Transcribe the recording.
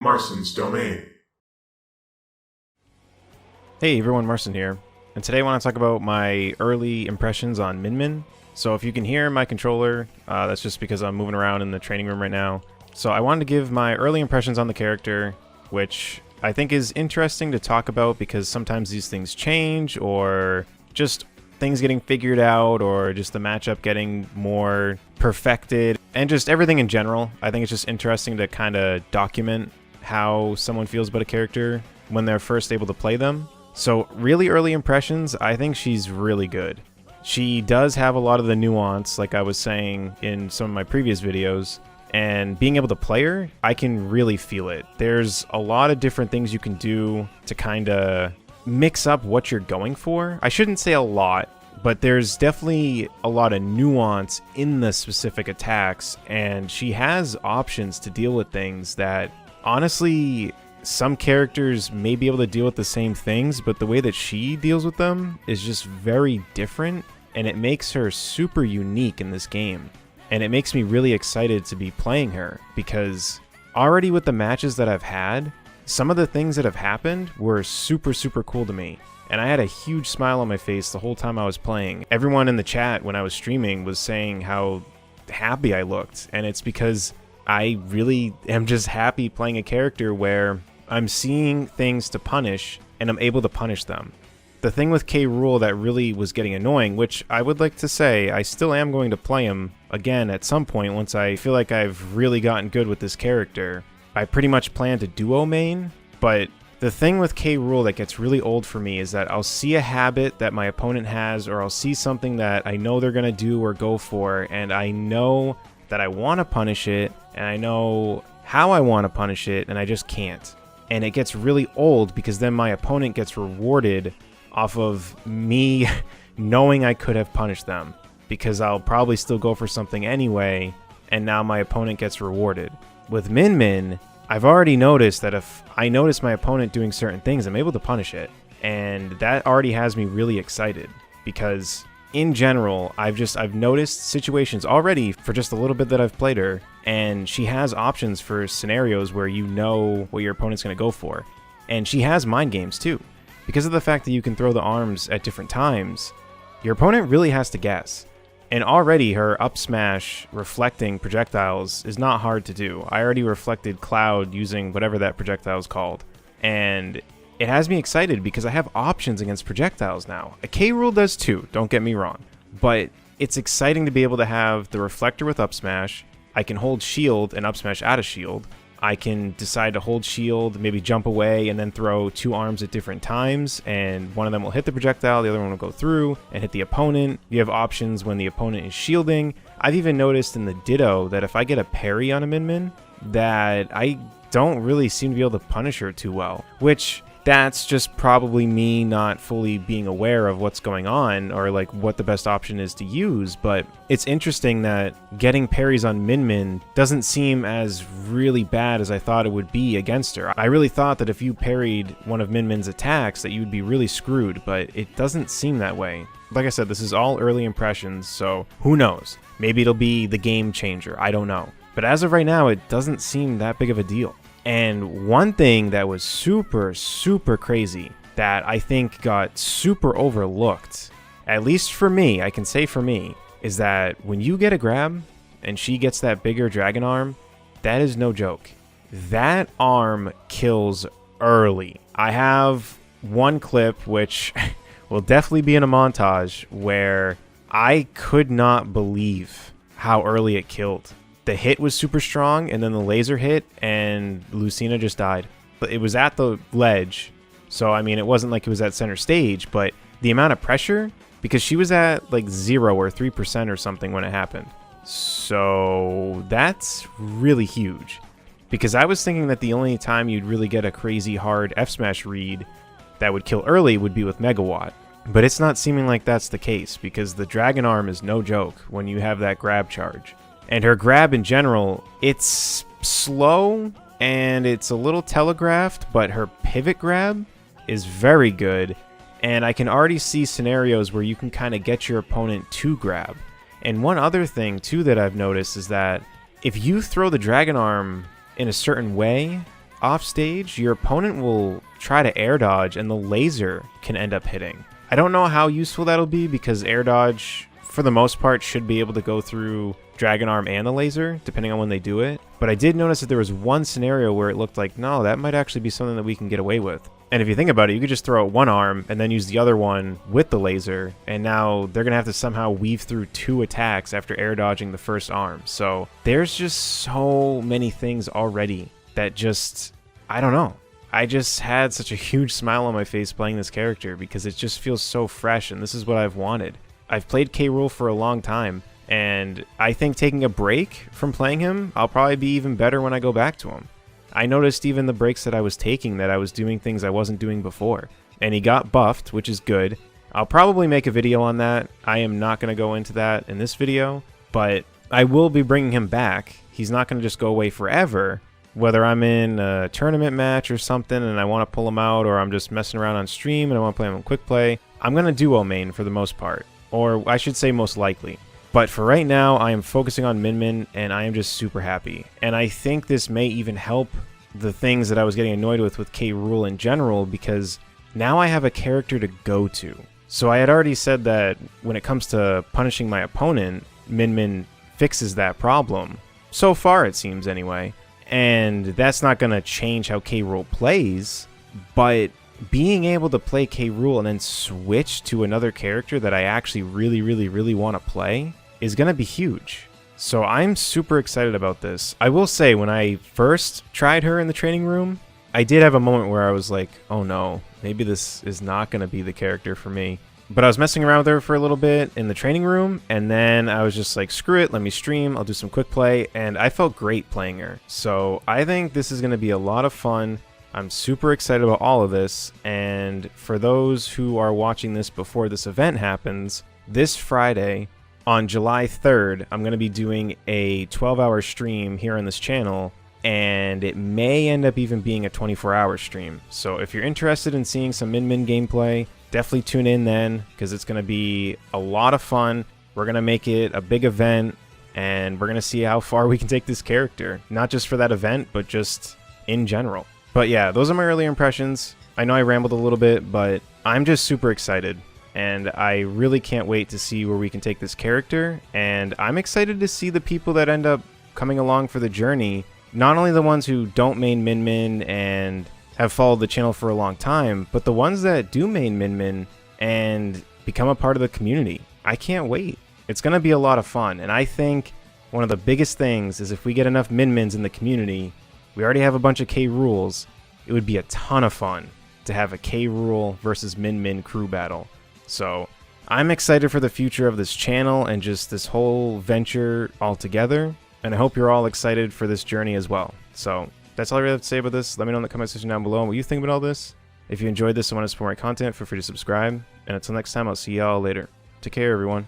Marston's Domain. Hey everyone, Marson here, and today I want to talk about my early impressions on Min Min. So if you can hear my controller, that's just because I'm moving around in the training room right now. So I wanted to give my early impressions on the character, which I think is interesting to talk about because sometimes these things change, or just things getting figured out, or just the matchup getting more perfected, and just everything in general. I think it's just interesting to kind of document how someone feels about a character when they're first able to play them. So really early impressions, I think she's really good. She does have a lot of the nuance, like I was saying in some of my previous videos, and being able to play her, I can really feel it. There's a lot of different things you can do to kind of mix up what you're going for. I shouldn't say a lot, but there's definitely a lot of nuance in the specific attacks, and she has options to deal with things that, honestly, some characters may be able to deal with the same things, but the way that she deals with them is just very different, and it makes her super unique in this game. And it makes me really excited to be playing her, because already with the matches that I've had, some of the things that have happened were super cool to me. And I had a huge smile on my face the whole time I was playing. Everyone in the chat when I was streaming was saying how happy I looked, and it's because I really am just happy playing a character where I'm seeing things to punish, and I'm able to punish them. The thing with K. Rool that really was getting annoying, which I would like to say I still am going to play him again at some point once I feel like I've really gotten good with this character. I pretty much plan to duo main, but the thing with K. Rool that gets really old for me is that I'll see a habit that my opponent has, or I'll see something that I know they're going to do or go for, and I know that I want to punish it, and I know how I want to punish it, and I just can't. And it gets really old because then my opponent gets rewarded off of me knowing I could have punished them, because I'll probably still go for something anyway, and now my opponent gets rewarded. With Min Min, I've already noticed that if I notice my opponent doing certain things, I'm able to punish it, and that already has me really excited, because in general, I've noticed situations already for just a little bit that I've played her, and she has options for scenarios where you know what your opponent's going to go for. And she has mind games too. Because of the fact that you can throw the arms at different times, your opponent really has to guess. And already her up smash reflecting projectiles is not hard to do. I already reflected Cloud using whatever that projectile is called. And it has me excited because I have options against projectiles now. A K. Rool does too, don't get me wrong. But it's exciting to be able to have the reflector with up smash. I can hold shield and up smash out of shield. I can decide to hold shield, maybe jump away, and then throw two arms at different times, and one of them will hit the projectile, the other one will go through and hit the opponent. You have options when the opponent is shielding. I've even noticed in the Ditto that if I get a parry on a Min Min, that I don't really seem to be able to punish her too well, which that's just probably me not fully being aware of what's going on, or like what the best option is to use. But it's interesting that getting parries on Min Min doesn't seem as really bad as I thought it would be against her. I really thought that if you parried one of Min Min's attacks that you'd be really screwed, but it doesn't seem that way. Like I said, this is all early impressions, so who knows? Maybe it'll be the game changer, I don't know. But as of right now, it doesn't seem that big of a deal. And one thing that was super crazy that I think got super overlooked, at least for me, I can say for me, is that when you get a grab and she gets that bigger dragon arm, that is no joke. That arm kills early. I have one clip which will definitely be in a montage where I could not believe how early it killed. The hit was super strong, and then the laser hit, and Lucina just died. But it was at the ledge, so I mean, it wasn't like it was at center stage, but the amount of pressure, because she was at like 0 or 3% or something when it happened. So that's really huge. Because I was thinking that the only time you'd really get a crazy hard F-smash read that would kill early would be with Megawatt. But it's not seeming like that's the case, because the Dragon Arm is no joke when you have that grab charge. And her grab in general, it's slow and it's a little telegraphed, but her pivot grab is very good. And I can already see scenarios where you can kind of get your opponent to grab. And one other thing too that I've noticed is that if you throw the Dragon Arm in a certain way, off stage, your opponent will try to air dodge and the laser can end up hitting. I don't know how useful that'll be because air dodge, for the most part, should be able to go through Dragon Arm and the laser, depending on when they do it. But I did notice that there was one scenario where it looked like, no, that might actually be something that we can get away with. And if you think about it, you could just throw out one arm and then use the other one with the laser, and now they're going to have to somehow weave through 2 attacks after air dodging the first arm. So there's just so many things already that just, I don't know. I just had such a huge smile on my face playing this character because it just feels so fresh, and this is what I've wanted. I've played K. Rool for a long time, and I think taking a break from playing him, I'll probably be even better when I go back to him. I noticed even the breaks that I was taking that I was doing things I wasn't doing before. And he got buffed, which is good. I'll probably make a video on that. I am not going to go into that in this video, but I will be bringing him back. He's not going to just go away forever. Whether I'm in a tournament match or something and I want to pull him out, or I'm just messing around on stream and I want to play him in quick play, I'm going to duo main for the most part. Or I should say most likely. But for right now, I am focusing on Min Min, and I am just super happy. And I think this may even help the things that I was getting annoyed with K. Rool in general, because now I have a character to go to. So I had already said that when it comes to punishing my opponent, Min Min fixes that problem. So far, it seems anyway. And that's not going to change how K. Rool plays, but being able to play K. Rool and then switch to another character that I actually really want to play is going to be huge. So I'm super excited about this. I will say, when I first tried her in the training room, I did have a moment where I was like, oh no, maybe this is not going to be the character for me. But I was messing around with her for a little bit in the training room, and then I was just like, screw it, let me stream, I'll do some quick play, and I felt great playing her. So I think this is going to be a lot of fun. I'm super excited about all of this, and for those who are watching this before this event happens, this Friday, on July 3rd, I'm going to be doing a 12-hour stream here on this channel, and it may end up even being a 24-hour stream. So if you're interested in seeing some Min Min gameplay, definitely tune in then, because it's going to be a lot of fun. We're going to make it a big event, and we're going to see how far we can take this character. Not just for that event, but just in general. But yeah, those are my early impressions. I know I rambled a little bit, but I'm just super excited. And I really can't wait to see where we can take this character. And I'm excited to see the people that end up coming along for the journey. Not only the ones who don't main Min Min and have followed the channel for a long time, but the ones that do main Min Min and become a part of the community. I can't wait. It's going to be a lot of fun. And I think one of the biggest things is if we get enough Min Mins in the community, we already have a bunch of K. Rools, it would be a ton of fun to have a K. Rool versus Min Min crew battle. So I'm excited for the future of this channel and just this whole venture altogether, and I hope you're all excited for this journey as well. So that's all I really have to say about this. Let me know in the comment section down below what you think about all this. If you enjoyed this and want to support my content, feel free to subscribe, and until next time, I'll see y'all later. Take care, everyone.